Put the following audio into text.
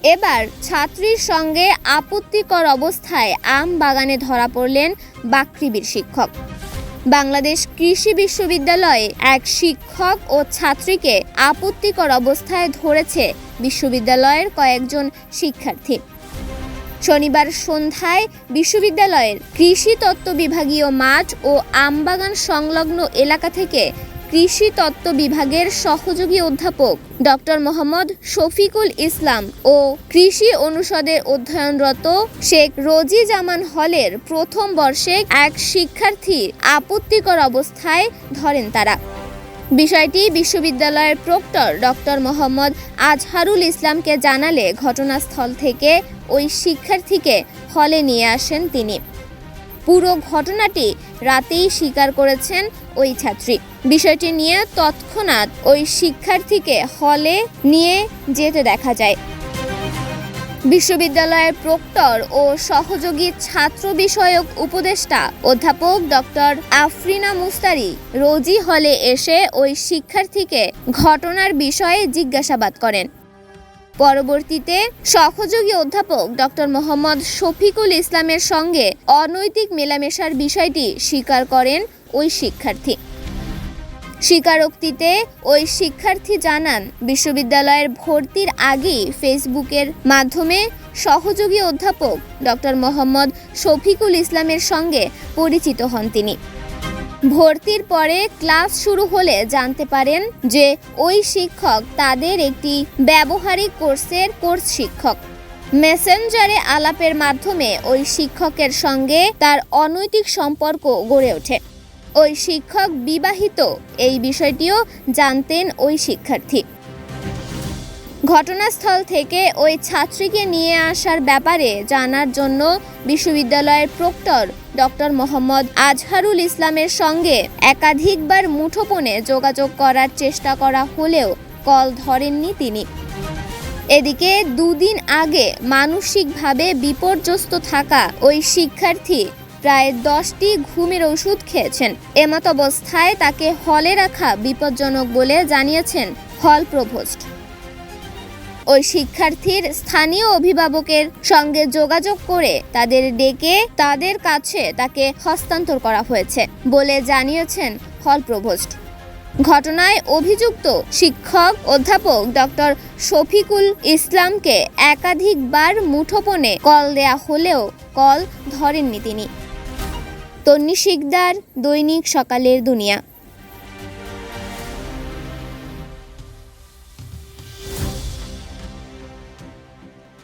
এবার ছাত্রীর সঙ্গে আপত্তিকর অবস্থায় আম বাগানে ধরা পড়লেন বাকৃবির শিক্ষক। বাংলাদেশ কৃষি বিশ্ববিদ্যালয়ে এক শিক্ষক ও ছাত্রীকে আপত্তিকর অবস্থায় ধরেছে বিশ্ববিদ্যালয়ের কয়েকজন শিক্ষার্থী। শনিবার সন্ধ্যায় বিশ্ববিদ্যালয়ের কৃষি তত্ত্ব বিভাগীয় মাঠ ও আমবাগান সংলগ্ন এলাকা থেকে কৃষি তত্ত্ব বিভাগের সহযোগী অধ্যাপক ডক্টর মোহাম্মদ শফিকুল ইসলাম ও কৃষি অনুষদের অধ্যয়নরত শেখ রোজি জামান হলের প্রথম বর্ষে এক শিক্ষার্থী আপত্তিকর অবস্থায় ধরেন তারা। বিষয়টি বিশ্ববিদ্যালয়ের প্রক্টর ডক্টর মোহাম্মদ আজহারুল ইসলামকে জানালে ঘটনাস্থল থেকে ওই শিক্ষার্থীকে হলে নিয়ে আসেন তিনি। পুরো ঘটনাটি রাতেই স্বীকার করেছেন ওই ছাত্রী। বিষয়টি নিয়ে তৎক্ষণাৎ ওই শিক্ষার্থীকে হলে নিয়ে যেতে দেখা যায়। বিশ্ববিদ্যালয়ের প্রক্টর ও সহযোগী ছাত্র বিষয়ক উপদেষ্টা অধ্যাপক ডক্টর আফরিনা মুস্তারি রোজি হলে এসে ওই শিক্ষার্থীকে ঘটনার বিষয়ে জিজ্ঞাসাবাদ করেন। পরবর্তীতে সহযোগী অধ্যাপক ডক্টর মোহাম্মদ শফিকুল ইসলামের সঙ্গে অনৈতিক মেলামেশার বিষয়টি স্বীকার করেন ওই শিক্ষার্থী। স্বীকারোক্তিতে ওই শিক্ষার্থী জানান, বিশ্ববিদ্যালয়ের ভর্তির আগেই ফেসবুকের মাধ্যমে সহযোগী অধ্যাপক ডক্টর মোহাম্মদ শফিকুল ইসলামের সঙ্গে পরিচিত হন তিনি। ভর্তির পরে ক্লাস শুরু হলে জানতে পারেন যে ওই শিক্ষক তাদের একটি ব্যবহারিক কোর্সের কোর্স শিক্ষক। মেসেঞ্জারে আলাপের মাধ্যমে ওই শিক্ষকের সঙ্গে তার অনৈতিক সম্পর্ক গড়ে ওঠে। ওই শিক্ষক বিবাহিত, এই বিষয়টিও জানতেন ওই শিক্ষার্থী। ঘটনাস্থল থেকে ওই ছাত্রীকে নিয়ে আসার ব্যাপারে জানার জন্য বিশ্ববিদ্যালয়ের প্রক্টর ডক্টর মোহাম্মদ আজহারুল ইসলামের সঙ্গে একাধিকবার মুঠোফোনে যোগাযোগ করার চেষ্টা করা হলেও কল ধরেননি তিনি। এদিকে দুদিন আগে মানসিকভাবে বিপর্যস্ত থাকা ওই শিক্ষার্থী প্রায় 10টি ঘুমের ওষুধ খেয়েছেন। এমত অবস্থায় তাকে হলে রাখা বিপজ্জনক বলে জানিয়েছেন হল প্রভোস্ট। ওই শিক্ষার্থীর স্থানীয় অভিভাবকের সঙ্গে যোগাযোগ করে তাদের ডেকে তাদের কাছে তাকে হস্তান্তর করা হয়েছে বলে জানিয়েছেন হল প্রভোস্ট। ঘটনায় অভিযুক্ত শিক্ষক অধ্যাপক ডক্টর শফিকুল ইসলামকে একাধিকবার মুঠোফোনে কল দেয়া হলেও কল ধরেননি তিনি। তন্নি শিকদার, দৈনিক সকালের দুনিয়া।